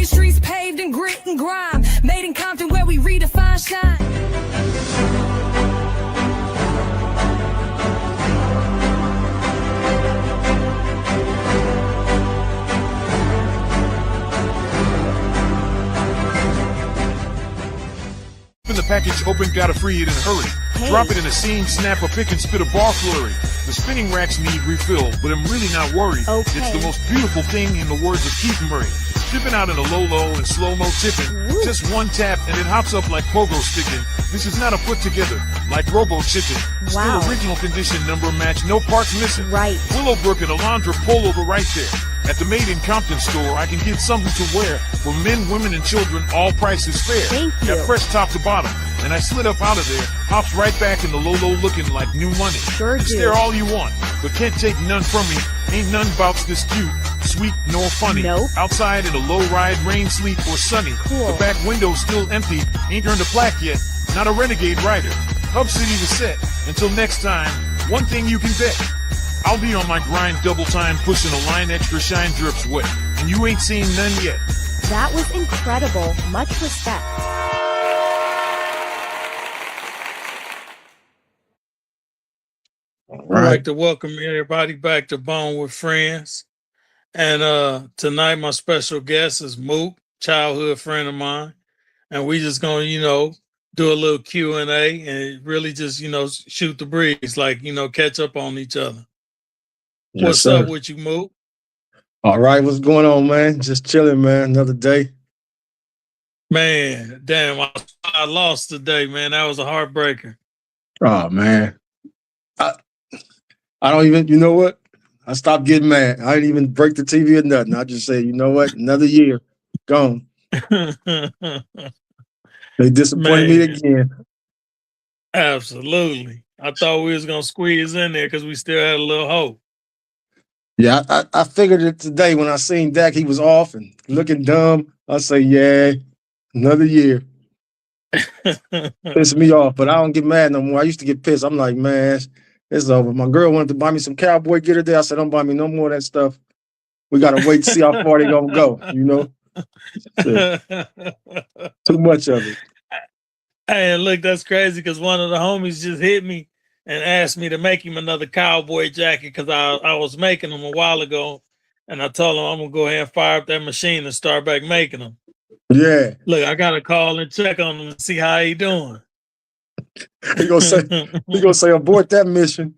streets paved in grit and grime. Made in Compton where we redefine shine. The package open, gotta free it in a hurry. Hey. Drop it in a seam, snap a pick and spit a bar flurry. The spinning racks need refill, but I'm really not worried. Okay. It's the most beautiful thing in the words of Keith Murray. Dipping out in a low-low and slow-mo tipping. Woo. Just one tap and it hops up like pogo sticking. This is not a put together, like Robo Chicken. Wow. Still original condition, number match, no parts missing. Right. Willowbrook and Alondra Polo right there. At the Made in Compton Store, I can get something to wear. For men, women, and children, all prices fair. Thank you. Got fresh top to bottom. And I slid up out of there, hops right back in the low-low looking like new money. Sure It's do. there all you want, but can't take none from me. Ain't none bouts this cute, sweet, nor funny. Nope. Outside in a low ride, rain, sleet, or sunny. Cool. The back window's still empty, ain't earned a plaque yet. Not a renegade rider. Hub City was set. Until next time, one thing you can bet. I'll be on my grind double time, pushing a line extra shine drips wet. And you ain't seen none yet. That was incredible. Much respect. I'd like to welcome everybody back to Bone with Friends. And tonight my special guest is Mook, childhood friend of mine. And we just gonna, do a little Q&A and really just, shoot the breeze, like, catch up on each other. Yes, What's sir. up with you, Mook? All right, what's going on, man? Just chilling, man. Another day. Man, damn, I lost today, man. That was a heartbreaker. Oh man, I don't even. You know what? I stopped getting mad. I didn't even break the TV or nothing. I just said, you know what? Another year gone. They disappointed me Man. again. Absolutely. I thought we was gonna squeeze in there because we still had a little hope. Yeah, I figured it today when I seen Dak. He was off and looking dumb. I say, yeah, another year. Pissed me off, but I don't get mad no more. I used to get pissed. I'm like, man, it's over. My girl wanted to buy me some cowboy gear today. I said, don't buy me no more of that stuff. We gotta wait to see how far they gonna go. Shit. Too much of it. Hey, look, that's crazy because one of the homies just hit me and asked me to make him another cowboy jacket because I was making them a while ago, and I told him I'm gonna go ahead and fire up that machine and start back making them. Yeah, Look, I gotta call and check on him and see how he doing. he gonna say abort that mission.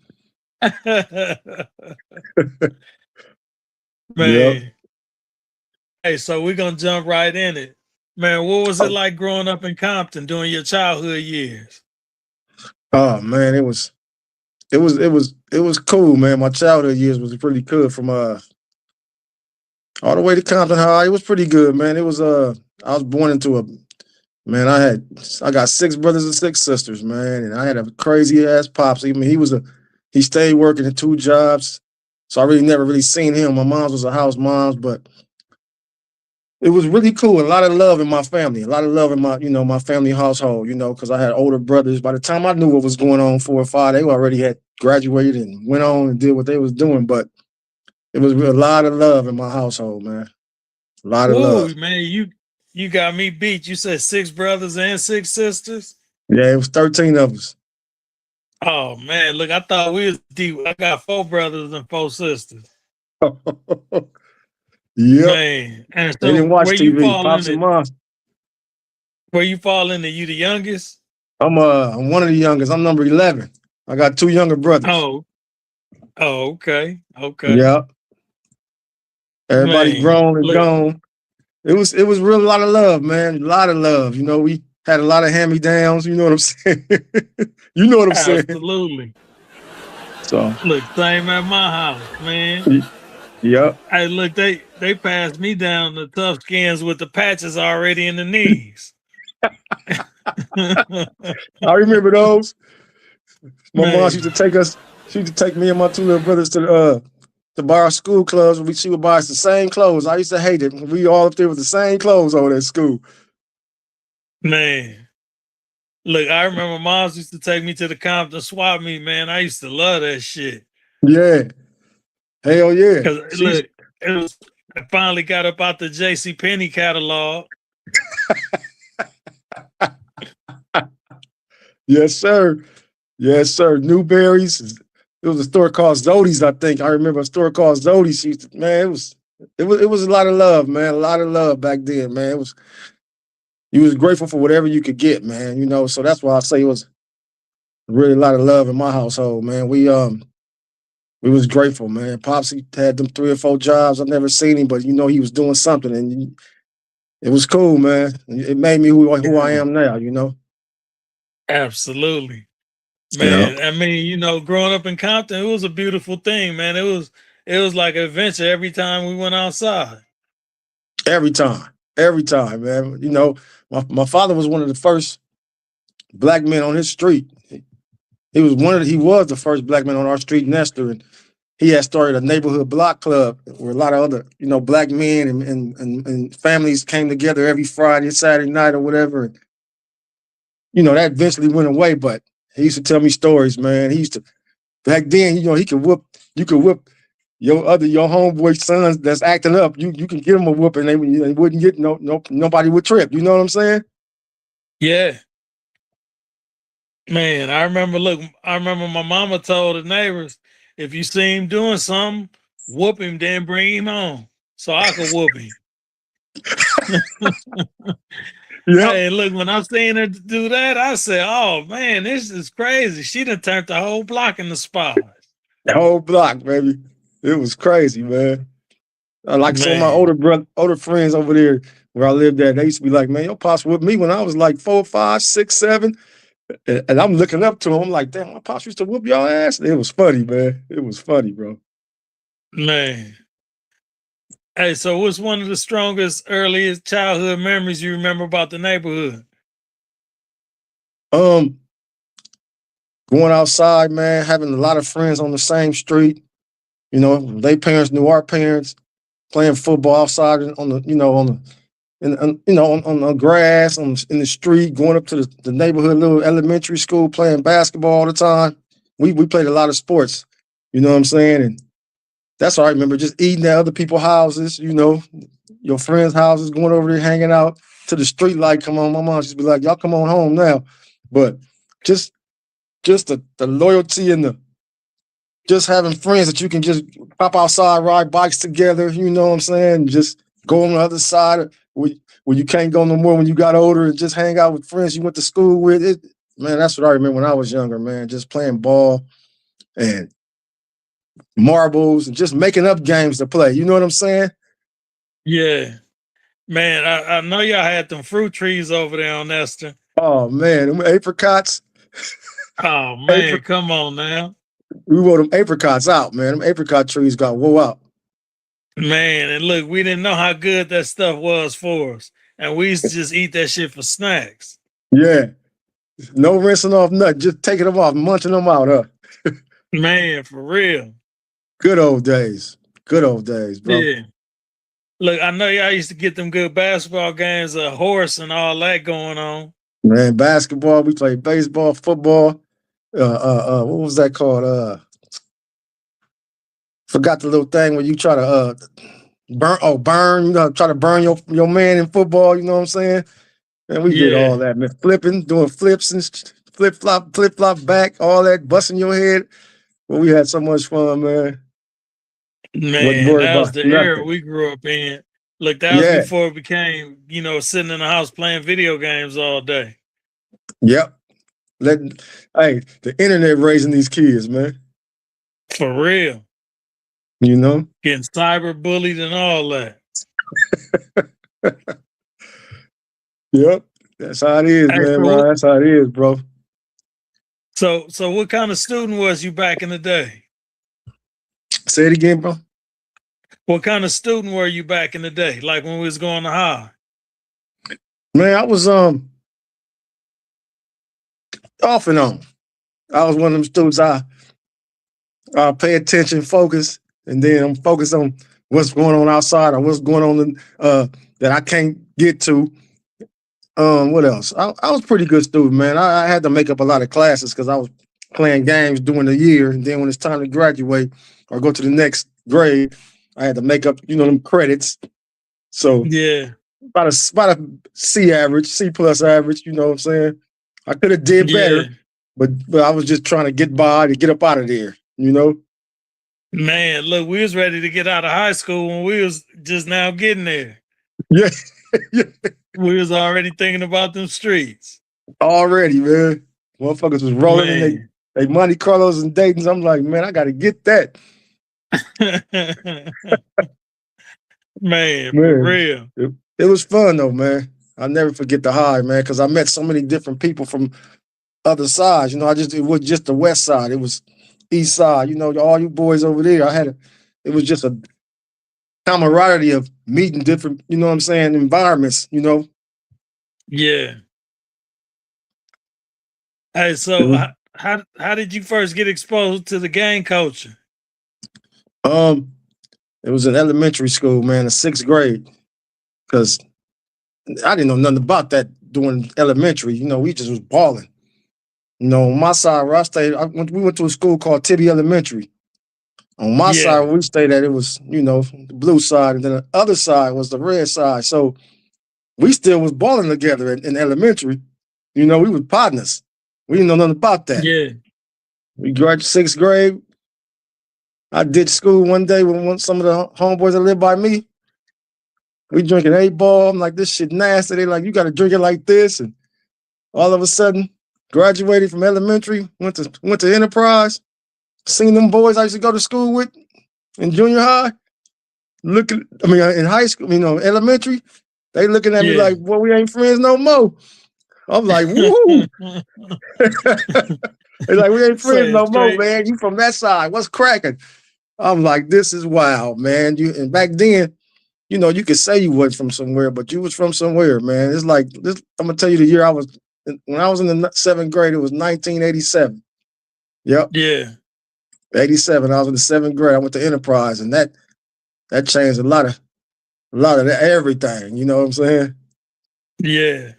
Man. Yep. Hey, so we're gonna jump right in it. Man, what was it like growing up in Compton during your childhood years? Oh man, it was cool, man. My childhood years was pretty good from all the way to Compton High. It was pretty good, man. It was I was born into I got 6 brothers and 6 sisters, man, and I had a crazy ass pops. I mean, he stayed working at 2 jobs, so I never really seen him. My mom's was a house mom's, but it was really cool. A lot of love in my family. A lot of love in my family household, because I had older brothers. By the time I knew what was going on, 4 or 5, they already had graduated and went on and did what they was doing. But it was a lot of love in my household, man. A lot of love. Man, you got me beat. You said 6 brothers and 6 sisters? Yeah, it was 13 of us. Oh, man, look, I thought we was deep. I got 4 brothers and 4 sisters. Yep. Man. And so They didn't watch where TV. you fall Pops and into, moms. where you fall into? You the youngest? I'm one of the youngest. I'm number 11. I got 2 younger brothers. Oh, okay. Okay. Yeah. Everybody Man, grown and look. gone. It was real a lot of love, man. A lot of love. We had a lot of hand-me-downs. You know what I'm saying? You know what I'm saying? Absolutely. So Look, same at my house, man. yep. Hey, look, they passed me down the tough skins with the patches already in the knees. I remember those. My Man. mom used to take us. She used to take me and my 2 little brothers to buy our school clothes. She would buy us the same clothes. I used to hate it. We all up there with the same clothes over at school. Man. Look, I remember moms used to take me to the Compton swap meet, man. I used to love that shit. Yeah. Hell yeah. Because look, it was I finally got up out the J.C. Penney catalog. Yes, sir. Yes, sir. Newberry's. There was a store called Zodi's, I think. I remember a store called Zodi's. Man, it was a lot of love, man. A lot of love back then, man. It was you was grateful for whatever you could get, man. So that's why I say it was really a lot of love in my household, man. We was grateful, man. Popsy had them 3 or 4 jobs. I've never seen him, but he was doing something, and it was cool, man. It made me who I am now. Absolutely. Yeah. Man, I mean, growing up in Compton, it was a beautiful thing, man. It was like an adventure every time we went outside. Every time, man. My father was one of the first black men on his street. He was the first black man on our street, Nestor, and he had started a neighborhood block club where a lot of other, black men and families came together every Friday, Saturday night, or whatever. And, that eventually went away, but he used to tell me stories, man. He used to back then, you could whip your homeboy sons that's acting up. You can get them a whooping, they wouldn't get nobody would trip. You know what I'm saying? Yeah. Man, I remember my mama told the neighbors, if you see him doing something, whoop him, then bring him home so I could whoop him. Yeah. Hey, look, when I seen her do that, I said, oh man, this is crazy. She done turned the whole block into spies. The whole block, baby. It was crazy, man. Like some of my older friends over there where I lived at, they used to be like, man, your pops with me when I was like 4, 5, 6, 7. And I'm looking up to him. I'm like, damn, my pops used to whoop y'all ass. It was funny, man. It was funny, bro. Man. Hey, so what's one of the strongest, earliest childhood memories you remember about the neighborhood? Going outside, man, having a lot of friends on the same street. They parents knew our parents, playing football outside on the grass, in the street, going up to the neighborhood little elementary school, playing basketball all the time. We played a lot of sports, you know what I'm saying? And that's all I remember, just eating at other people's houses, your friends' houses, going over there, hanging out to the street light. Come on, my mom just be like, y'all come on home now. But just the loyalty and just having friends that you can just pop outside, ride bikes together, you know what I'm saying? Just go on the other side where you can't go no more when you got older, and just hang out with friends you went to school with. Man, that's what I remember when I was younger, man. Just playing ball and marbles and just making up games to play. You know what I'm saying? Yeah. Man, I know y'all had them fruit trees over there on Nestor. Oh, man, them apricots. Oh, man, come on now. We wore them apricots out, man. Them apricot trees got wore out. Man, and look, we didn't know how good that stuff was for us. And we used to just eat that shit for snacks. Yeah. No rinsing off nothing. Just taking them off, munching them out, huh? Man, for real. Good old days. Good old days, bro. Yeah. Look, I know y'all used to get them good basketball games, a horse and all that going on. Man, basketball, we played baseball, football. What was that called? Forgot the little thing where you try to burn, try to burn your man in football, you know what I'm saying? And we did all that, man. Flipping, doing flips and flip flop back, all that, busting your head. Well, we had so much fun, man. Man, that was the era we grew up in. Look, that was before it became, sitting in the house playing video games all day. Yep. The internet raising these kids, man. For real. Getting cyber bullied and all that. Yep. That's how it is, man. That's how it is, bro. So what kind of student was you back in the day? Say it again, bro. What kind of student were you back in the day? Like when we was going to high? Man, I was off and on. I was one of them students I pay attention, focus, and then I'm focused on what's going on outside or what's going on that I can't get to. What else? I was a pretty good student, man. I had to make up a lot of classes because I was playing games during the year, and then when it's time to graduate or go to the next grade, I had to make up, them credits. So Yeah. about a C average, C plus average. You know what I'm saying? I could have did Yeah. better, but I was just trying to get by to get up out of there. Man, look, we was ready to get out of high school when we was just now getting there. Yeah, yeah. We was already thinking about them streets. Already, man. Motherfuckers was rolling in they Monte Carlos and Dayton's. I'm like, man, I got to get that. Man, for Man, real. it was fun though, man. I'll never forget the high, man, because I met so many different people from other sides. It was just the west side. It was east side. All you boys over there. It was just a camaraderie of meeting different, environments. Yeah. Hey, so Mhm. how did you first get exposed to the gang culture? It was in elementary school, man, in sixth grade, because I didn't know nothing about that during elementary. We just was balling. On my side where I stayed, we went to a school called Tibby Elementary. On my side where we stayed at, it was, the blue side, and then the other side was the red side. So we still was balling together in elementary. We was partners. We didn't know nothing about that. Yeah. We graduated sixth grade. I did school one day with some of the homeboys that lived by me. We drinking 8-ball. I'm like, this shit nasty. They like, you got to drink it like this. And all of a sudden, graduated from elementary, went to Enterprise, seen them boys I used to go to school with in junior high. In high school, elementary, they looking at me like, well, we ain't friends no more. I'm like, woo. They like, we ain't friends no more, man. You from that side. What's cracking? I'm like, this is wild, man. And back then, you could say you wasn't from somewhere, but you was from somewhere, man. It's like this. I'm gonna tell you the year when I was in the seventh grade. It was 1987. Yep. Yeah. 87. I was in the seventh grade. I went to Enterprise, and that changed a lot of everything. You know what I'm saying? Yeah.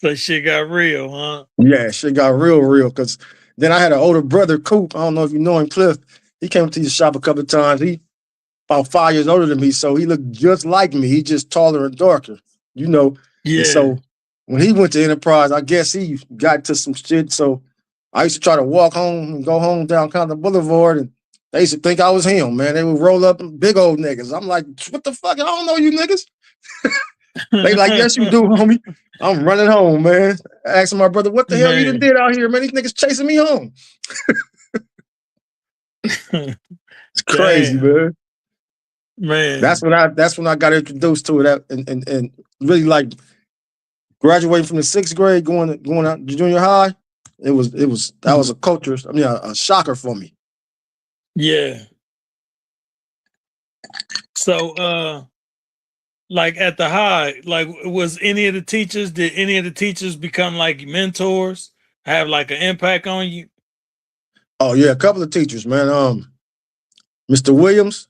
So shit got real, huh? Yeah, shit got real. Because then I had an older brother, Coop. I don't know if you know him, Cliff. He came to the shop a couple of times. He about 5 years older than me, so he looked just like me. He just taller and darker, Yeah. And so when he went to Enterprise, I guess he got to some shit. So I used to try to walk home and go home down Compton Boulevard, and they used to think I was him, man. They would roll up big old niggas. I'm like, what the fuck? I don't know you niggas. They like, yes, you do, homie. I'm running home, man. Asking my brother, what the hell you done did out here, man? These niggas chasing me home. It's crazy, man. Man. That's when I got introduced to it and really like graduating from the sixth grade, going out to junior high. That was a culture, a shocker for me. Yeah. So like at the high, like did any of the teachers become like mentors, have like an impact on you? Oh yeah, a couple of teachers, man. Mr. Williams.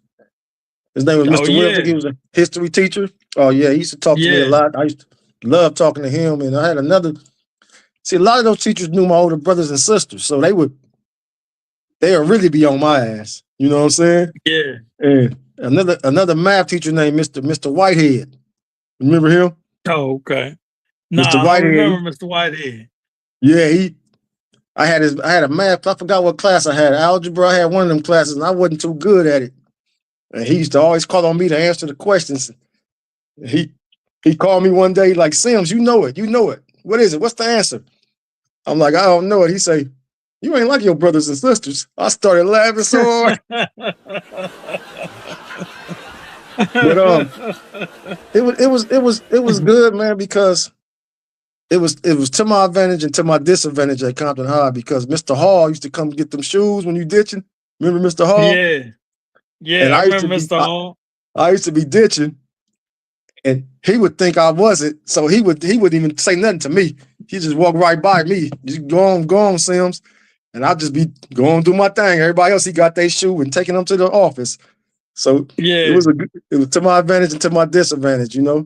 His name was Mr. Williams. I think he was a history teacher. Oh yeah, he used to talk to me a lot. I used to love talking to him. And I had a lot of those teachers knew my older brothers and sisters, so they would really be on my ass. You know what I'm saying? Yeah. And another math teacher named Mr. Whitehead. Remember him? Oh, okay. No, Mr. I Whitehead. don't remember Mr. Whitehead. Yeah, I had a math. I forgot what class I had. Algebra. I had one of them classes, and I wasn't too good at it. And he used to always call on me to answer the questions. He called me one day like, Sims, you know it. What is it? What's the answer? I'm like, I don't know it. He say, you ain't like your brothers and sisters. I started laughing so hard. But it was good, man, because it was to my advantage and to my disadvantage at Compton High, because Mr. Hall used to come get them shoes when you ditching. Remember Mr. Hall? Yeah, I remember Mr. Hall. I used to be ditching, and he would think I wasn't, so he wouldn't even say nothing to me. He just walk right by me. Just go on, Sims. And I'd just be going through my thing. Everybody else, he got their shoe and taking them to the office. So it was to my advantage and to my disadvantage, I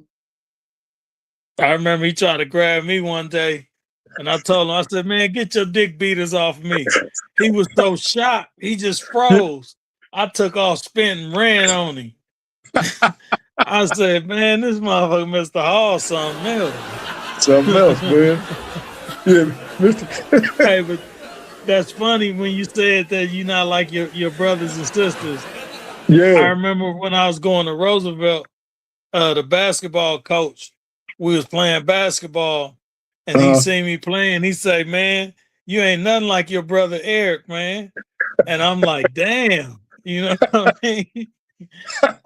remember he tried to grab me one day, and I told him, I said, man, get your dick beaters off me. He was so shocked. He just froze. I took off, spent, and ran on him. I said, man, this motherfucker Mr. Hall something else. Something else, man. Yeah, Mr. Hey, but that's funny when you said that you're not like your brothers and sisters. I Yeah. remember when I was going to Roosevelt, the basketball coach, we was playing basketball, and he seen me playing. He said, man, you ain't nothing like your brother Eric, man. And I'm like, damn, you know what I mean?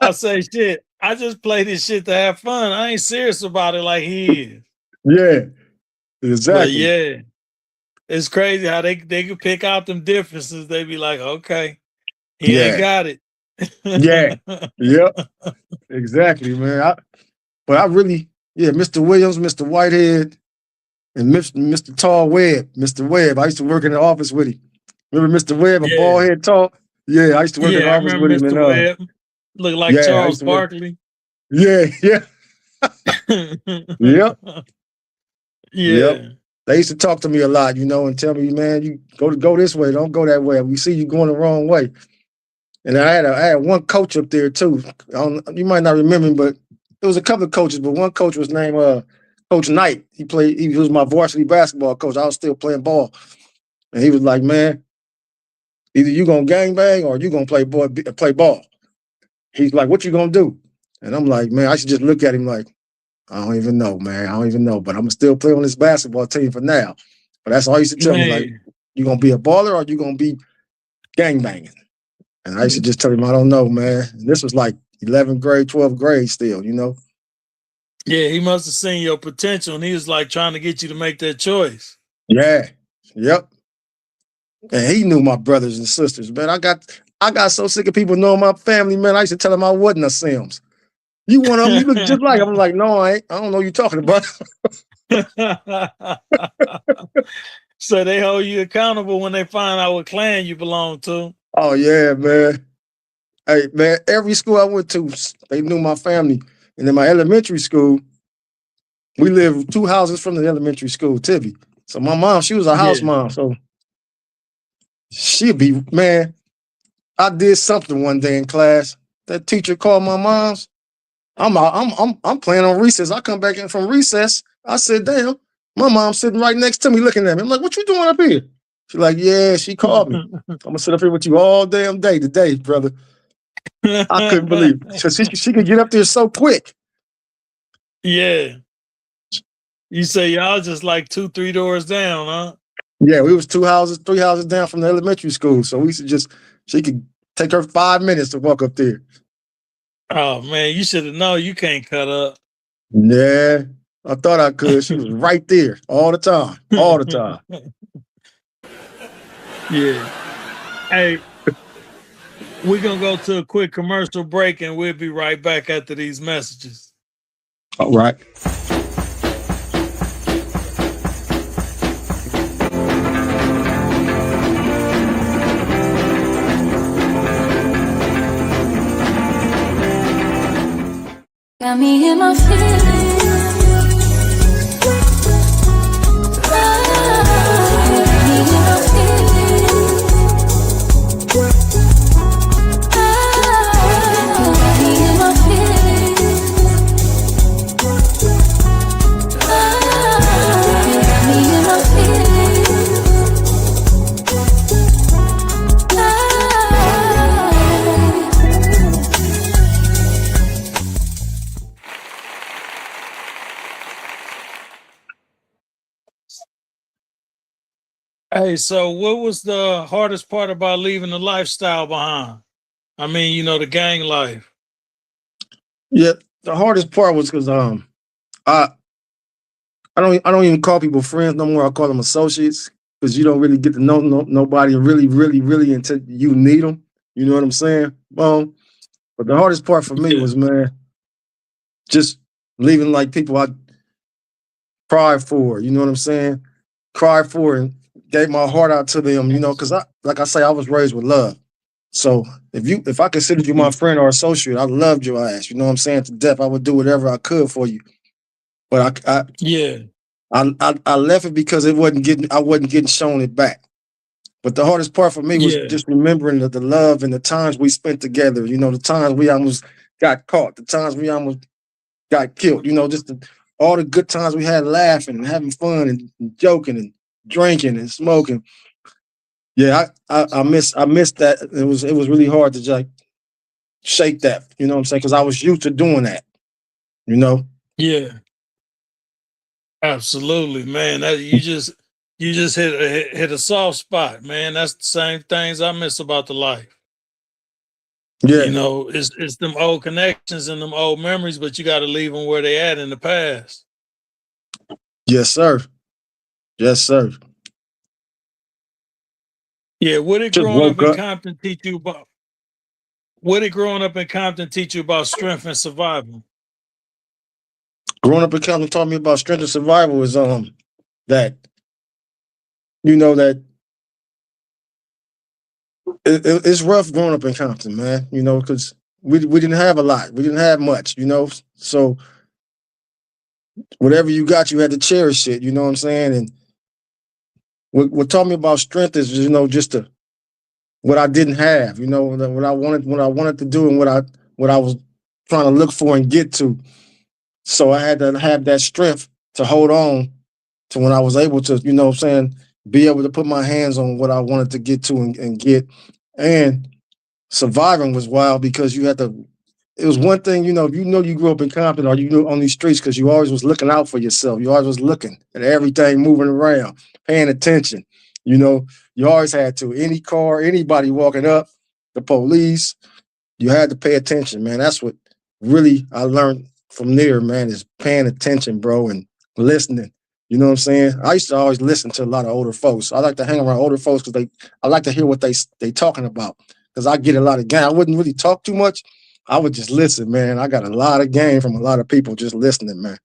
I say, shit, I just play this shit to have fun. I ain't serious about it like he is. Yeah. But Exactly. yeah, it's crazy how they can pick out them differences. They be like, okay, he ain't Yeah. got it. Yeah. Yep. Exactly, man. But I really, yeah, Mr. Williams, Mr. Whitehead, and Mr. Tall Webb. Mr. Webb. I used to work in the office with him. Remember Mr. Webb, a bald Yeah. head tall? Yeah, I used to work in the Yeah, I office remember with him. Mr. And Webb. Look like yeah, I Charles used to work. Barkley. Yeah, yeah. Yep. Yep. Yeah. They used to talk to me a lot, and tell me, man, you go this way, don't go that way. We see you going the wrong way. And I had one coach up there too. You might not remember him, but there was a couple of coaches, but one coach was named Coach Knight. He was my varsity basketball coach. I was still playing ball. And he was like, man, either you gonna gangbang or you gonna play ball. He's like, what you gonna do? And I'm like, man, I should just look at him like, I don't even know, man. I don't even know. But I'm gonna still play on this basketball team for now. But that's all he used to tell me, like, Man. you gonna be a baller or you gonna be gangbanging? And I used to just tell him, I don't know, man. And this was like 11th grade, 12th grade still, Yeah, he must have seen your potential and he was like trying to get you to make that choice. Yeah. Yep. And he knew my brothers and sisters, man. I got so sick of people knowing my family, man. I used to tell them I wasn't a Sims. You one of them, you look just like him. I'm like, no, I ain't. I don't know what you're talking about. So they hold you accountable when they find out what clan you belong to. Oh, yeah, man. Hey, man, every school I went to, they knew my family. And in my elementary school, we lived 2 houses from the elementary school, Tibby. So my mom, she was a house mom. So she'd be, man, I did something one day in class. That teacher called my mom's. I'm playing on recess. I come back in from recess. I said, damn, my mom's sitting right next to me looking at me. I'm like, what you doing up here? She's like, yeah, she called me. I'm gonna sit up here with you all damn day today, brother. I couldn't believe it. So she could get up there so quick. Yeah. You say y'all just like 2-3 doors down, huh? Yeah, we was 3 houses down from the elementary school. So we used to she could take her 5 minutes to walk up there. Oh man, you should have known you can't cut up. Yeah, I thought I could. She was right there all the time. All the time. Yeah. Hey, we're gonna go to a quick commercial break and we'll be right back after these messages. All right. Got me in my feelings. Hey, so what was the hardest part about leaving the lifestyle behind? I mean, the gang life. Yeah, the hardest part was because I don't even call people friends no more. I call them associates because you don't really get to know nobody really until you need them. You know what I'm saying? But the hardest part for me was, man, just leaving like people I cried for. You know what I'm saying? Cried for and gave my heart out to them. Because like I say, I was raised with love. So if I considered you my friend or associate, I loved your ass. You know what I'm saying? To death, I would do whatever I could for you. But I left it because I wasn't getting shown it back. But the hardest part for me was Yeah. just remembering the love and the times we spent together. You know, the times we almost got caught, the times we almost got killed. You know, just all the good times we had laughing and having fun and joking and drinking and smoking. Yeah, I miss that. It was really hard to just shake that. You know what I'm saying? Because I was used to doing that. You know. Yeah. Absolutely, man. That you just hit a soft spot, man. That's the same things I miss about the life. You Yeah. know, it's them old connections and them old memories, but you got to leave them where they at in the past. Yes, sir. Yes, sir. Yeah, what did Just growing up woke in up. Compton teach you about? What did growing up in Compton teach you about strength and survival? Growing up in Compton taught me about strength and survival is that you know that it's rough growing up in Compton, man. You know, because we didn't have a lot, we didn't have much, you know. So whatever you got, you had to cherish it. You know what I'm saying? And what taught me about strength is just what I didn't have. You know, what I wanted to do, and what I was trying to look for and get to. So I had to have that strength to hold on to when I was able to, you know what I'm saying, be able to put my hands on what I wanted to get to and get. And surviving was wild because you had to, it was one thing, if you grew up in Compton or you grew on these streets because you always was looking out for yourself. You always was looking at everything moving around, paying attention. You know, you always had to. Any car, anybody walking up, the police, you had to pay attention, man. That's what really I learned from there, man, is paying attention, bro, and listening. You know what I'm saying? I used to always listen to a lot of older folks. I like to hang around older folks because I like to hear what they talking about because I get a lot of game. I wouldn't really talk too much. I would just listen, man. I got a lot of game from a lot of people just listening, man.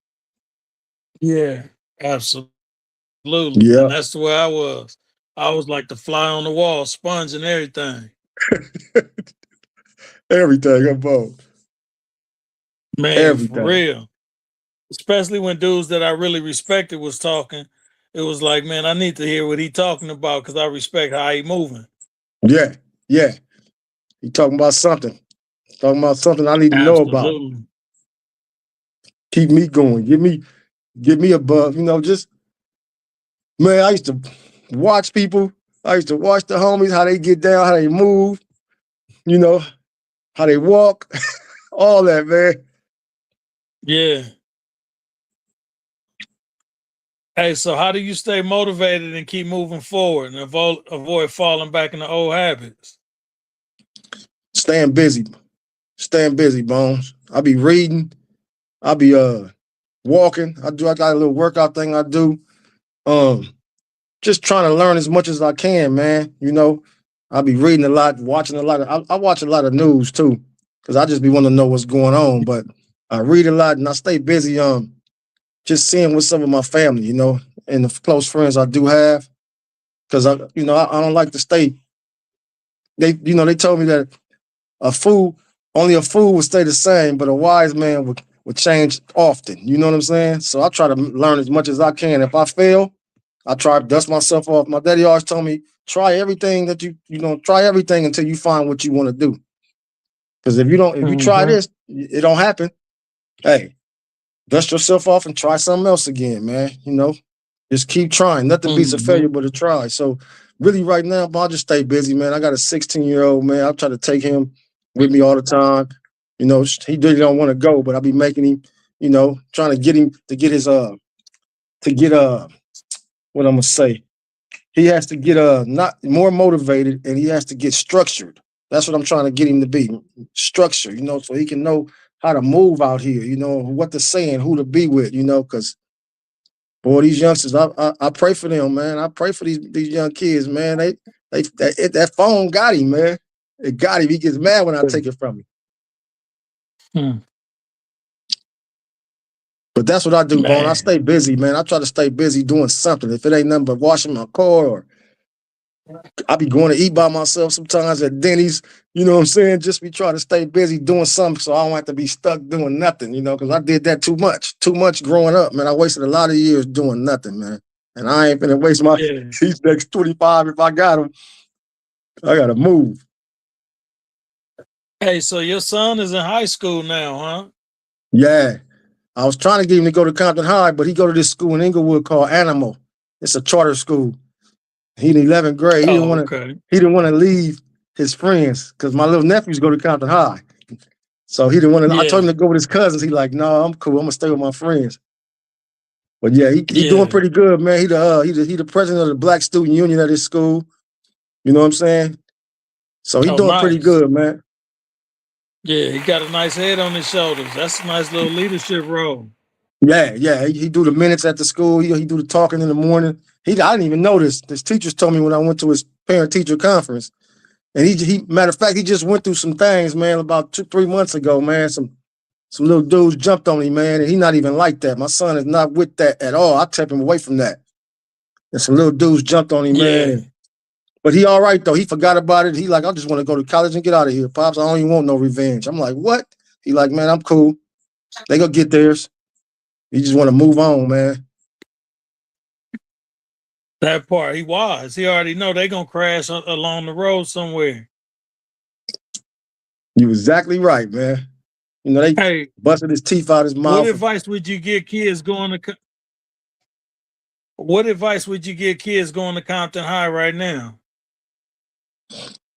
Yeah, absolutely. Yeah, And that's the way I was. I was like the fly on the wall, sponge and everything. everything about Man, for everything. real. Especially when dudes that I really respected was talking. It was like, man, I need to hear what he talking about because I respect how he moving. Yeah, yeah. You talking about something? Talking about something I need to know about. Absolutely. Keep me going. Give me a buzz. Just man. I used to watch people. I used to watch the homies how they get down, how they move. You know how they walk, all that, man. Yeah. Hey, so how do you stay motivated and keep moving forward and avoid falling back into old habits? Staying busy, Bones. I be reading. I be walking. I got a little workout thing I do. Um, just trying to learn as much as I can, man. I be reading a lot, watching a lot of. I watch a lot of news too, because I just be wanting to know what's going on. But I read a lot and I stay busy. Just seeing with some of my family, and the close friends I do have, because I don't like to stay. They told me that only a fool would stay the same, but a wise man would change often. You know what I'm saying? So I try to learn as much as I can. If I fail, I try to dust myself off. My daddy always told me, try everything that try everything until you find what you want to do. Because if you try Hmm. this, it don't happen. Hey, dust yourself off and try something else again, man. Just keep trying. Nothing beats a failure Hmm. but a try. So really right now, but I'll just stay busy, man. I got a 16-year-old, man. I try to take him with me all the time. He really don't want to go, but I'll be making him, trying to get him to get his to get what I'm gonna say. He has to get not more motivated and he has to get structured. That's what I'm trying to get him to be. Structure, so he can know how to move out here, what to say and who to be with, because boy, these youngsters, I pray for them, man. I pray for these young kids, man. That phone got him, man. It got him. He gets mad when I take it from him. Hmm. But that's what I do, Bone. I Man. stay busy, man. I try to stay busy doing something. If it ain't nothing but washing my car, or I be going to eat by myself sometimes at Denny's. You know what I'm saying? Just be trying to stay busy doing something so I don't have to be stuck doing nothing, because I did that too much. Too much growing up, man. I wasted a lot of years doing nothing, man. and I ain't finna waste my Yeah. these next 25 if I got them. I gotta move. Hey, so your son is in high school now, huh? Yeah. I was trying to get him to go to Compton High, but he go to this school in Inglewood called Animal. It's a charter school. He in 11th grade. Oh, okay. He didn't want to leave his friends because my little nephews go to Compton High. So he didn't want to. I told him Yeah. to go with his cousins. He like, no, I'm cool. I'm gonna stay with my friends. But yeah, he doing Yeah. pretty good, man. He the president of the Black Student Union at his school. You know what I'm saying? So he Oh, doing pretty nice. good, man. Yeah, he got a nice head on his shoulders. That's a nice little leadership role. Yeah, yeah. He do the minutes at the school. He do the talking in the morning. I didn't even know this. His teachers told me when I went to his parent teacher conference. And he matter of fact, he just went through some things, man, about 2-3 months ago, man. Some little dudes jumped on him, man, and he not even like that. My son is not with that at all. I kept him away from that. And some little dudes jumped on him, man. Yeah. But he all right though. He forgot about it. He like, I just want to go to college and get out of here, pops. I don't even want no revenge. I'm like, what? He like, man, I'm cool. They gonna get theirs. He just want to move on, man. That part, he was. He already know they gonna crash along the road somewhere. You exactly right, man. You know, they Hey, busted his teeth out his what mouth. advice would you give kids going to? What advice would you give kids going to Compton High right now?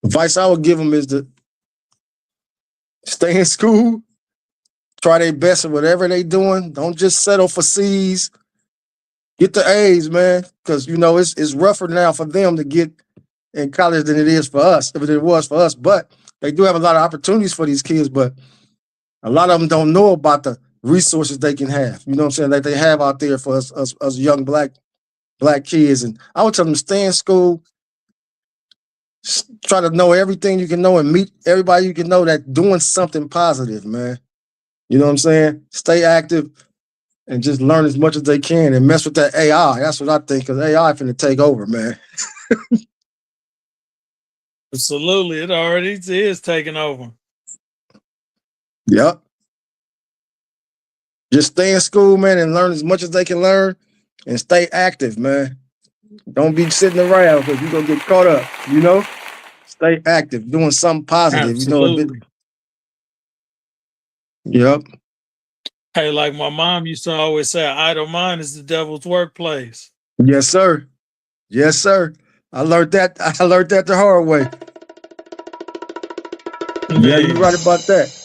Advice I would give them is to stay in school, try their best at whatever they doing. Don't just settle for C's. Get the A's, man, because you know it's rougher now for them to get in college than it is for us, if it was for us. But they do have a lot of opportunities for these kids, but a lot of them don't know about the resources they can have. You know what I'm saying? That they have out there for us young black kids. And I would tell them stay in school, try to know everything you can know and meet everybody you can know that doing something positive, man. You know what I'm saying? Stay active and just learn as much as they can and mess with that AI. That's what I think, because AI finna take over, man. Absolutely, it already is taking over. Yep. Just stay in school, man, and learn as much as they can learn and stay active, man. Don't be sitting around because you're going to get caught up, you know? Stay active, doing something positive, you know? Absolutely. Yep. Hey, like my mom used to always say, idle mind is the devil's workplace. Yes, sir. Yes, sir. I learned that the hard way. Yeah, you're right about that.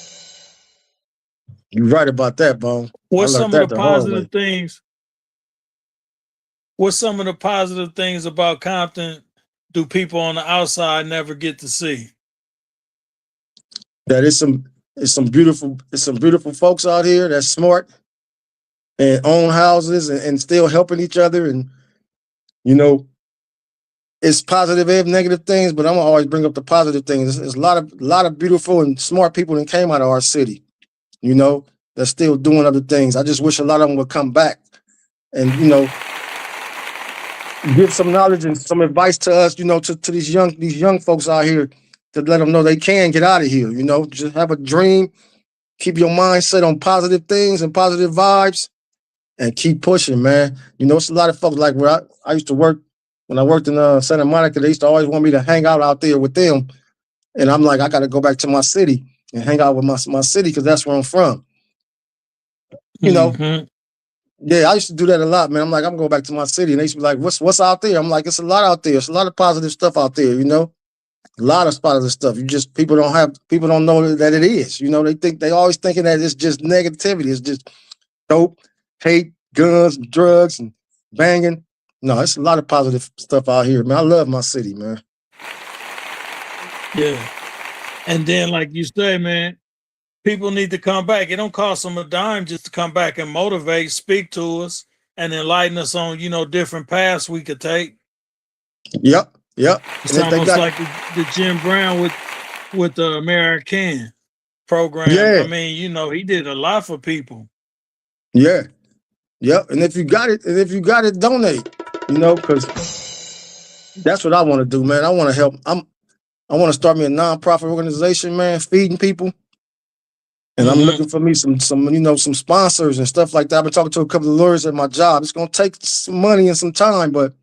You're right about that, Bone. What's I some learned of that the the hard way. positive things? What's some of the positive things about Compton do people on the outside never get to see? That it's some beautiful folks out here that's smart and own houses and still helping each other. And you know, it's positive and negative things, but I'm gonna always bring up the positive things. There's a lot of beautiful and smart people that came out of our city, you know, that's still doing other things. I just wish a lot of them would come back and, you know, give some knowledge and some advice to us, you know, to these young folks out here, to let them know they can get out of here, you know, just have a dream, keep your mind set on positive things and positive vibes, and keep pushing, man. You know, it's a lot of folks like where I used to work, when I worked in Santa Monica, they used to always want me to hang out there with them. And I'm like, I got to go back to my city and hang out with my city because that's where I'm from. You know, yeah, I used to do that a lot, man. I'm like, I'm going back to my city. And they used to be like, what's out there? I'm like, it's a lot out there. It's a lot of positive stuff out there, you know? A lot of positive stuff. People don't know that it is. You know, they always thinking that it's just negativity. It's just dope, hate, guns, drugs, and banging. No, it's a lot of positive stuff out here, man. I love my city, man. Yeah. And then, like you say, man, people need to come back. It don't cost them a dime just to come back and motivate, speak to us, and enlighten us on, you know, different paths we could take. Yep. It's almost like the Jim Brown with the American program. Yeah. I mean, you know, he did a lot for people. Yeah. Yep. And if you got it, donate. You know, because that's what I want to do, man. I want to help. I want to start me a nonprofit organization, man, feeding people. And I'm looking for me some some sponsors and stuff like that. I've been talking to a couple of lawyers at my job. It's gonna take some money and some time, but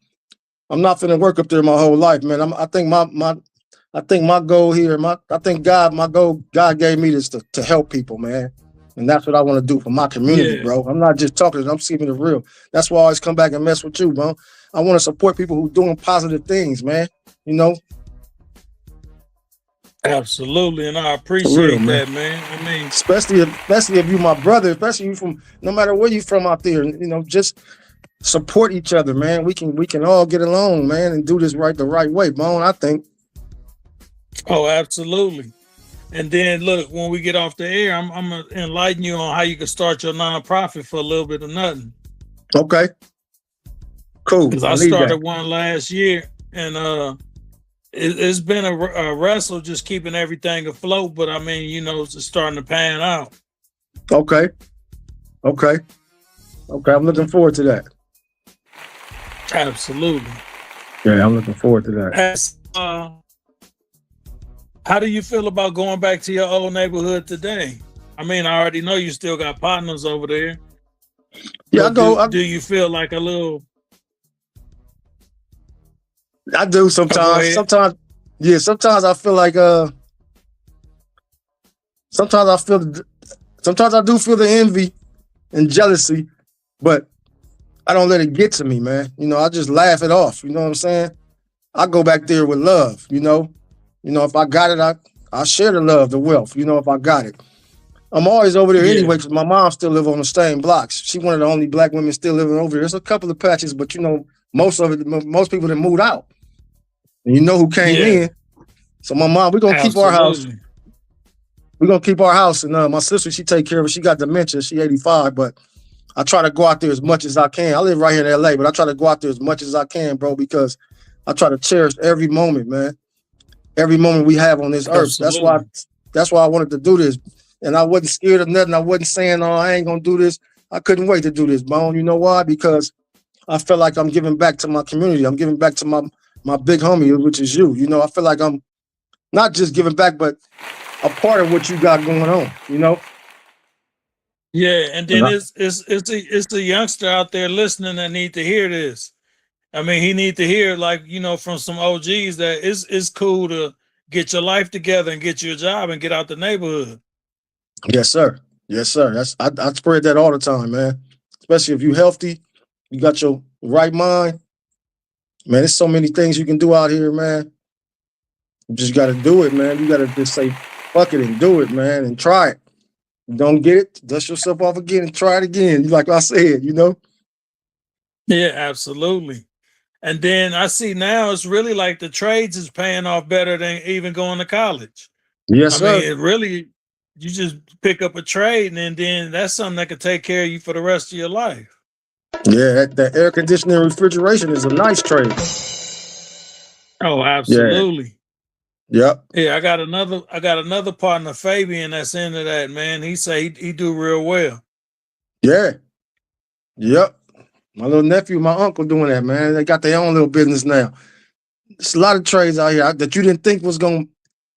I'm not finna work up there my whole life, man. I think my goal here, my goal God gave me this to help people, man. And that's what I want to do for my community, Yeah, bro. I'm not just talking, I'm keeping it real. That's why I always come back and mess with you, bro. I want to support people who doing positive things, man. You know, absolutely. And I for real, appreciate man. that, man. I mean, Especially if you my brother, especially you from no matter where you from out there, just support each other, man. We can all get along, man, and do this the right way, Bone. I think. oh, absolutely. And then look, when we get off the air, I'm gonna enlighten you on how you can start your nonprofit for a little bit of nothing. Okay. Cool. Because I I need that. started one last year, and it's been a wrestle just keeping everything afloat. But I mean, it's starting to pan out. Okay. Okay. Okay. I'm looking forward to that. Absolutely. Yeah, I'm looking forward to that. As, how do you feel about going back to your old neighborhood today? I mean, I already know you still got partners over there. Yeah, Do you feel like a little? I do sometimes. Sometimes I feel like sometimes I do feel the envy and jealousy, but I don't let it get to me, man. I just laugh it off. You know what I'm saying? I go back there with love, if I got it, I share the love, the wealth, if I got it. I'm always over there anyway because my mom still live on the same blocks. She one of the only black women still living over there. There's a couple of patches, but most people that moved out. And you know who came in. So my mom, we're gonna keep our house. We're gonna keep our house. And my sister, she take care of it. She got dementia. She 85, but I try to go out there as much as I can. I live right here in LA, but I try to go out there as much as I can, bro, because I try to cherish every moment, man. Every moment we have on this earth. Absolutely. That's why I wanted to do this. And I wasn't scared of nothing. I wasn't saying, oh, I ain't gonna do this. I couldn't wait to do this, Bone. You know why? Because I feel like I'm giving back to my community. I'm giving back to my big homie, which is you. I feel like I'm not just giving back, but a part of what you got going on, Yeah, and then it's the youngster out there listening that need to hear this. I mean, he need to hear from some OGs that it's cool to get your life together and get you a job and get out the neighborhood. Yes, sir. Yes, sir. I spread that all the time, man. Especially if you're healthy, you got your right mind. Man, there's so many things you can do out here, man. You just got to do it, man. You got to just say, fuck it and do it, man, and try it. You don't get it, dust yourself off again and try it again. Like I said, Yeah, absolutely. And then I see now it's really like the trades is paying off better than even going to college. Yes, I sir. mean, it really, you just pick up a trade and then that's something that could take care of you for the rest of your life. Yeah, that air conditioning and refrigeration is a nice trade. Oh, absolutely. Yep. Yeah, I got another partner, Fabian, that's into that, man. He say he do real well. Yeah. Yep. My little nephew, my uncle doing that, man. They got their own little business now. There's a lot of trades out here that you didn't think was gonna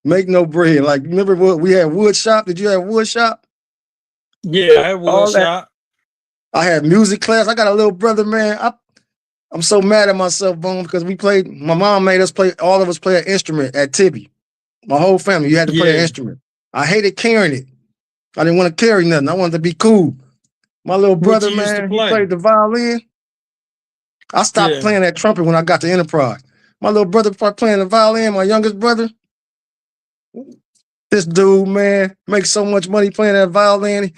make no bread. Like, remember what we had wood shop? Did you have wood shop? Yeah, I had wood shop. I had music class. I got a little brother, man. I'm so mad at myself, Bone, because my mom made all of us play an instrument at Tibby. My whole family, you had to play an instrument. I hated carrying it. I didn't want to carry nothing. I wanted to be cool. My little brother, man, he played the violin. I stopped playing that trumpet when I got to Enterprise. My little brother started playing the violin, my youngest brother. This dude, man, makes so much money playing that violin.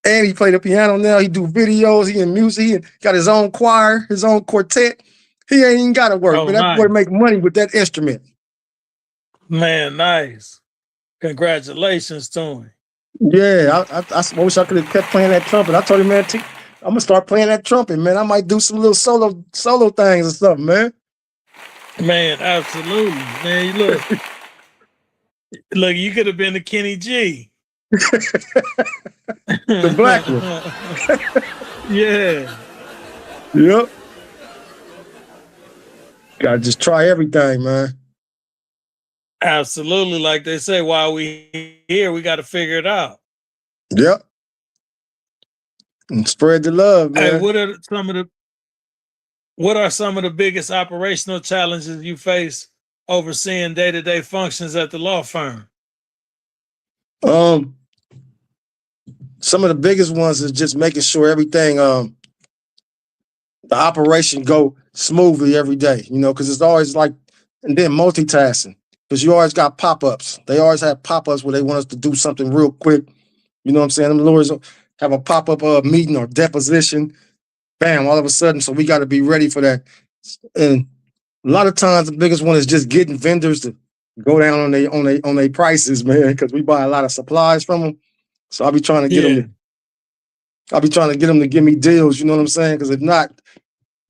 And he played the piano now. He do videos. He in music. He got his own choir, his own quartet. He ain't even got to work, but that boy make money with that instrument. Man, nice. Congratulations to him. Yeah, I wish I could have kept playing that trumpet. I told him, man, I'm gonna start playing that trumpet, man. I might do some little solo things or something, man. Man, absolutely, man. Look, you could have been the Kenny G. The black one. Yeah. Yep. Gotta just try everything, man. Absolutely. Like they say, while we here, we got to figure it out. Yep. And spread the love, Hey, man. what are some of the biggest operational challenges you face overseeing day-to-day functions at the law firm? Um, some of the biggest ones is just making sure everything, the operation go smoothly every day, because it's always like, and then multitasking, because you always got pop-ups. They always have pop-ups where they want us to do something real quick. You know what I'm saying? Them lawyers have a pop-up meeting or deposition, bam, all of a sudden. So we got to be ready for that. And a lot of times the biggest one is just getting vendors to go down on their prices, man, because we buy a lot of supplies from them. So I'll be trying to get them Yeah, to give me deals, you know what I'm saying? Because if not,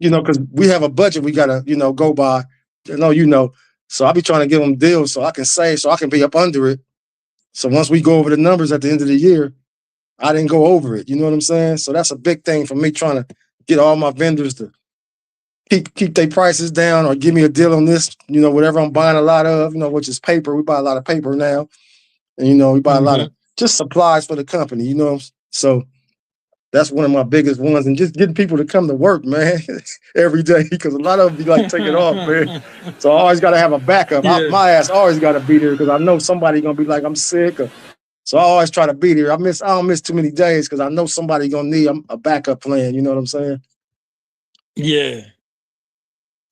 because we have a budget we gotta, go by. So I'll be trying to give them deals so I can save, so I can be up under it. So once we go over the numbers at the end of the year, I didn't go over it. You know what I'm saying? So that's a big thing for me, trying to get all my vendors to keep their prices down or give me a deal on this, whatever I'm buying a lot of, which is paper. We buy a lot of paper now. And we buy a lot hmm of just supplies for the company, So that's one of my biggest ones. And just getting people to come to work, man, every day. Because a lot of them be like, take it off, man. So I always gotta have a backup. Yeah, My ass always gotta be there because I know somebody gonna be like, I'm sick. So I always try to be there. I don't miss too many days because I know somebody gonna need a backup plan. You know what I'm saying? yeah.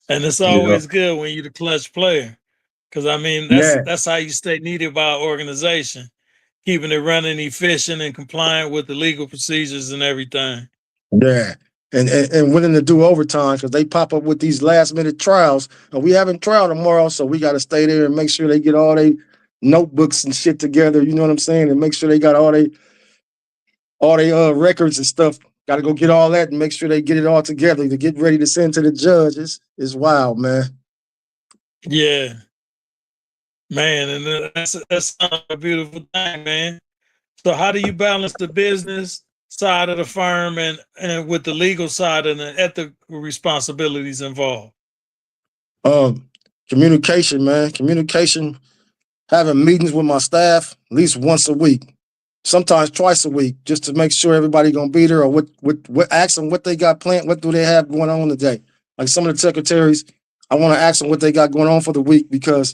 And it's Yeah. always good when you're the clutch player. Cause I mean, Yeah. that's how you stay needed by an organization, keeping it running efficient and compliant with the legal procedures and everything. Yeah. And willing to do overtime because they pop up with these last minute trials. And we having trial tomorrow, so we got to stay there and make sure they get all their notebooks and shit together. You know what I'm saying? And make sure they got all they records and stuff. Got to go get all that and make sure they get it all together to get ready to send to the judge. It's wild, man. Yeah, man, and that's a beautiful thing, man. So how do you balance the business side of the firm and with the legal side and the ethical responsibilities involved? Um, Communication, man. Communication. Having meetings with my staff at least once a week, sometimes twice a week, just to make sure everybody gonna be there or what ask them what they got planned, what do they have going on today. Like some of the secretaries, I want to ask them what they got going on for the week because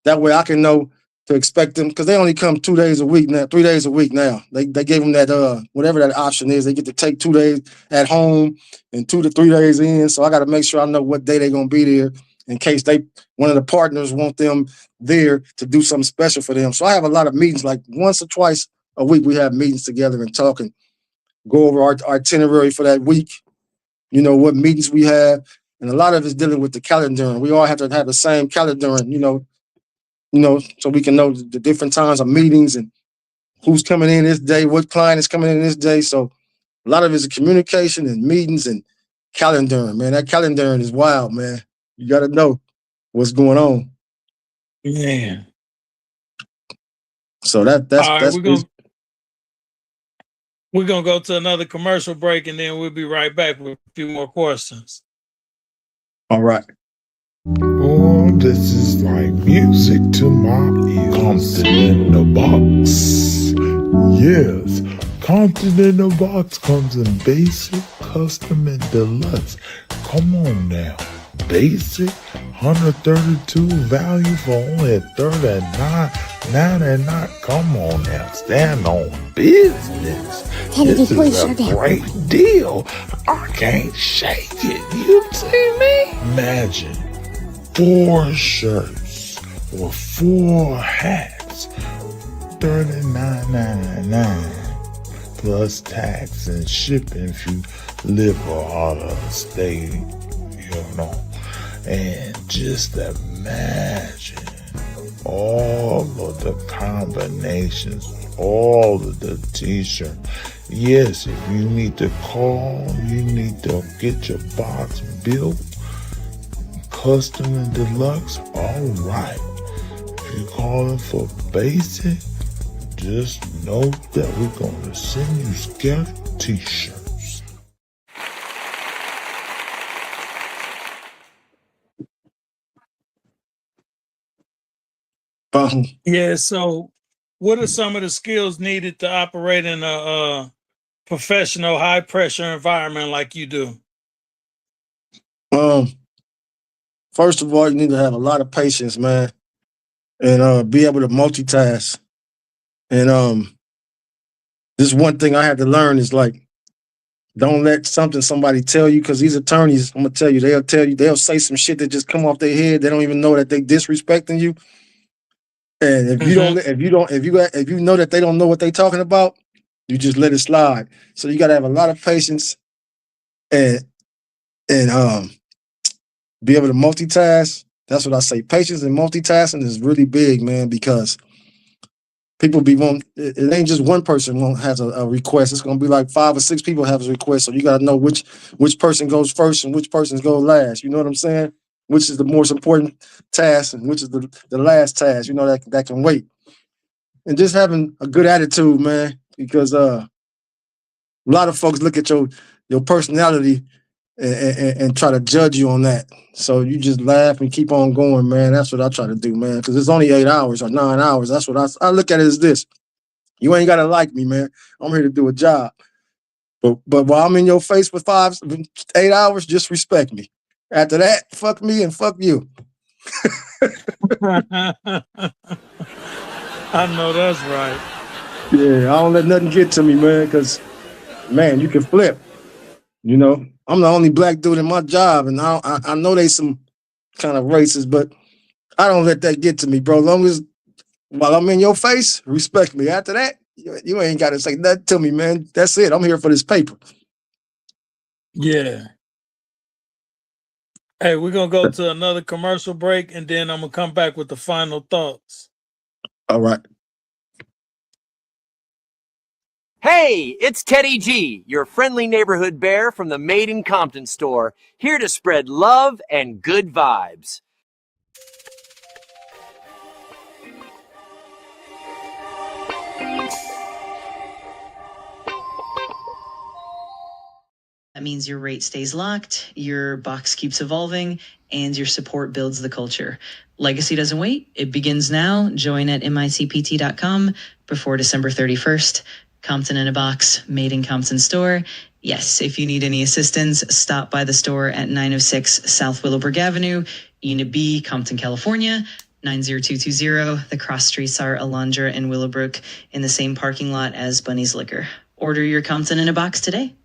that way I can know to expect them because they only come 2 days a week now, 3 days a week now. They gave them that whatever that option is. They get to take 2 days at home and 2 to 3 days in. So I got to make sure I know what day they're gonna be there in case one of the partners want them there to do something special for them. So I have a lot of meetings, like once or twice a week. We have meetings together and talk and go over our itinerary for that week. What meetings we have, and a lot of it's dealing with the calendar. And we all have to have the same calendar, and so we can know the different times of meetings and who's coming in this day, what client is coming in this day. So a lot of it's communication and meetings and calendaring, man. That calendaring is wild, man. You got to know what's going on. Man. So that's All right, that's we're gonna go to another commercial break and then we'll be right back with a few more questions. all right. Oh, this is like music to my ears. Compton in the box. Yes, Compton in the box comes in basic, custom, and deluxe. Come on now. Basic, 132 value for only $39.99. Come on now, stand on business. This is a great deal. I can't shake it. You see me? Imagine 4 shirts or 4 hats, $39.99 plus tax and shipping if you live out of state, and just imagine all of the combinations, all of the t-shirts. Yes, if you need to call, you need to get your box built, custom and deluxe, all right. If you're calling for basic, just know that we're going to send you scheduled t-shirts. Um, Yeah, so what are some of the skills needed to operate in a professional, high pressure environment like you do? Um, First of all, you need to have a lot of patience, man, and be able to multitask. And this one thing I had to learn is like, don't let somebody tell you, because these attorneys, I'm gonna tell you, they'll say some shit that just come off their head. They don't even know that they disrespecting you. And if you don't, Mm-hmm. if you know that they don't know what they talking about, you just let it slide. So you got to have a lot of patience and and be able to multitask. That's what I say. Patience and multitasking is really big, man, because people it ain't just one person has a request. It's gonna be like 5 or 6 people have a request. So you gotta know which person goes first and which person goes last. You know what I'm saying? Which is the most important task and which is the last task, you know, that can wait. And just having a good attitude, man, because a lot of folks look at your personality and try to judge you on that. So you just laugh and keep on going, man. That's what I try to do, man. Because it's only 8 hours or 9 hours. That's what I look at it as this. You ain't gotta like me, man. I'm here to do a job. But while I'm in your face for 8 hours, just respect me. After that, fuck me and fuck you. I know that's right. Yeah, I don't let nothing get to me, man, because, man, you can flip. You know, I'm the only black dude in my job, and I know they some kind of racist, but I don't let that get to me, bro. Long as while I'm in your face, respect me. After that, you ain't got to say nothing to me, man. That's it. I'm here for this paper. Yeah. Hey, we're gonna go to another commercial break, and then I'm gonna come back with the final thoughts. All right. Hey, it's Teddy G, your friendly neighborhood bear from the Made in Compton store, here to spread love and good vibes. That means your rate stays locked, your box keeps evolving, and your support builds the culture. Legacy doesn't wait. It begins now. Join at mitpt.com before December 31st. Compton in a box, Made in Compton store. Yes, if you need any assistance, stop by the store at 906 South Willowbrook Avenue, Unit B, Compton, California, 90220. The cross streets are Alondra and Willowbrook in the same parking lot as Bunny's Liquor. Order your Compton in a box today.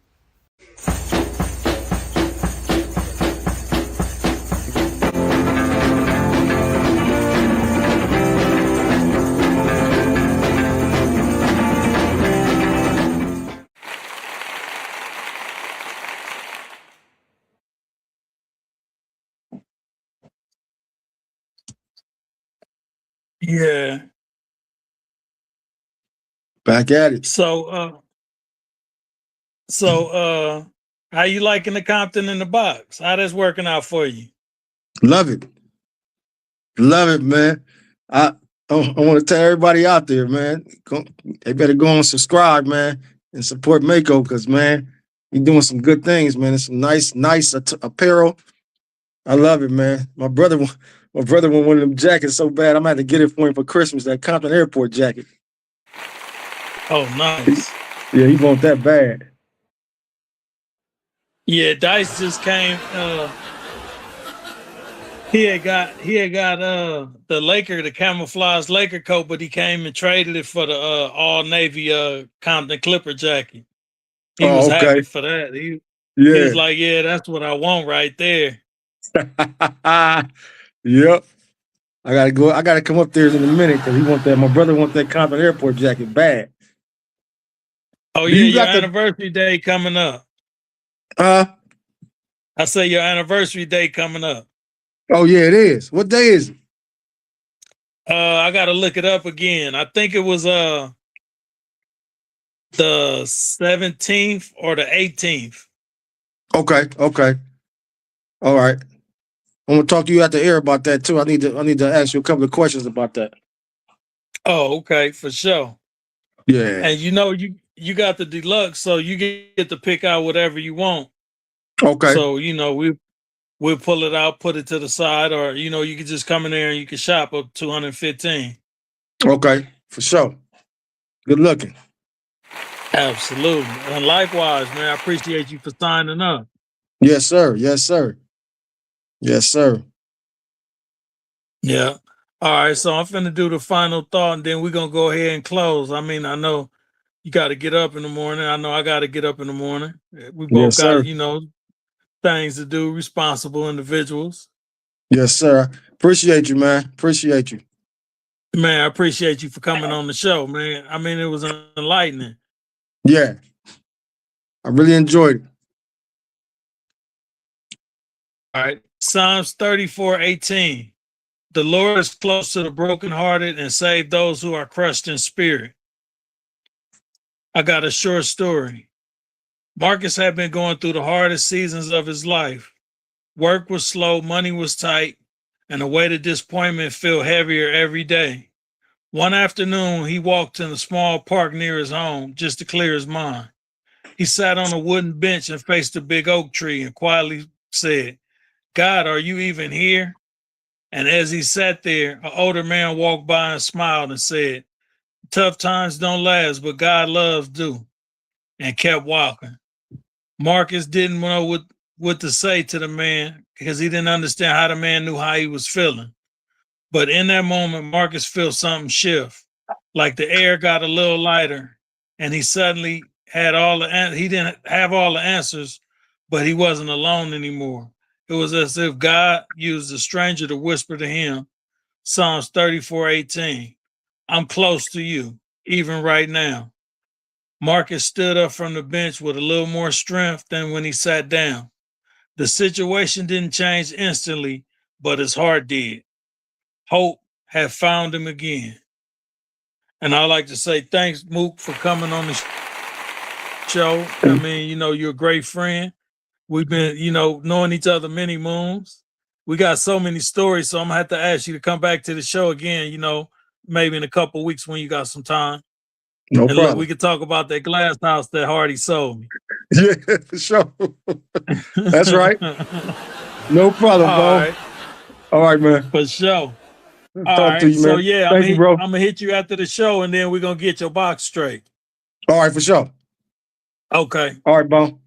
Yeah. Back at it. So how you liking the Compton in the box? How that's working out for you? Love it. Love it, man. I want to tell everybody out there, man. They better go and subscribe, man, and support Mako, because, man, you're doing some good things, man. It's some nice apparel. I love it, man. My brother want one of them jackets so bad. I'm gonna have to get it for him for Christmas. That Compton Airport jacket. Oh, nice. Yeah, he want that bad. Yeah, Dice just came. He had got the camouflage Laker coat, but he came and traded it for the all navy Compton Clipper jacket. He was Oh, okay. happy for that. He was Yeah. like, "Yeah, that's what I want right there." Yep. I gotta go. I gotta come up there in a minute because he want that. My brother want that Compton Airport jacket bad. Oh Do yeah, you your got the? anniversary day coming up. I say your anniversary day coming up. Oh yeah, it is. What day is it? I gotta look it up again. I think it was the 17th or the 18th. Okay. All right. I'm gonna talk to you at the air about that too. I need to ask you a couple of questions about that. Oh, okay, for sure. Yeah. And you got the deluxe, so you get to pick out whatever you want. Okay. So we'll pull it out, put it to the side, or you can just come in there and you can shop up 215. Okay. For sure. Good looking. Absolutely. And likewise, man, I appreciate you for signing up. Yes, sir. Yes, sir. Yes, sir. Yeah. All right. So I'm finna do the final thought and then we're gonna go ahead and close. I mean, I know you gotta get up in the morning. I know I gotta get up in the morning. We both Yes, got, sir. you know, things to do, responsible individuals. Yes, sir. Appreciate you, man. Appreciate you. Man, I appreciate you for coming on the show, man. I mean, it was enlightening. Yeah. I really enjoyed it. All right. Psalms 34:18. The Lord is close to the brokenhearted and save those who are crushed in spirit. I got a short story. Marcus had been going through the hardest seasons of his life. Work was slow, money was tight, and the weight of disappointment felt heavier every day. One afternoon, he walked in a small park near his home just to clear his mind. He sat on a wooden bench and faced a big oak tree and quietly said, God, are you even here? And as he sat there, an older man walked by and smiled and said, tough times don't last, but God loves do, and kept walking. Marcus didn't know what to say to the man because he didn't understand how the man knew how he was feeling. But in that moment, Marcus felt something shift, like the air got a little lighter, and he suddenly had he didn't have all the answers, but he wasn't alone anymore. It was as if God used a stranger to whisper to him, Psalms 34:18, I'm close to you, even right now. Marcus stood up from the bench with a little more strength than when he sat down. The situation didn't change instantly, but his heart did. Hope had found him again. And I like to say thanks, Mook, for coming on the show. I mean, you know, you're a great friend. We've been, you know, knowing each other many moons. We got so many stories, so I'm gonna have to ask you to come back to the show again, you know, maybe in a couple of weeks when you got some time. No And look, problem. we could talk about that glass house that Hardy sold me. Yeah, for sure. That's right. No problem, All bro. right, All right, man. for sure. All Talk to right, you, so man. yeah, Thank you, bro. I'm gonna hit you after the show, and then we're gonna get your box straight. All right, for sure. Okay. All right, bro.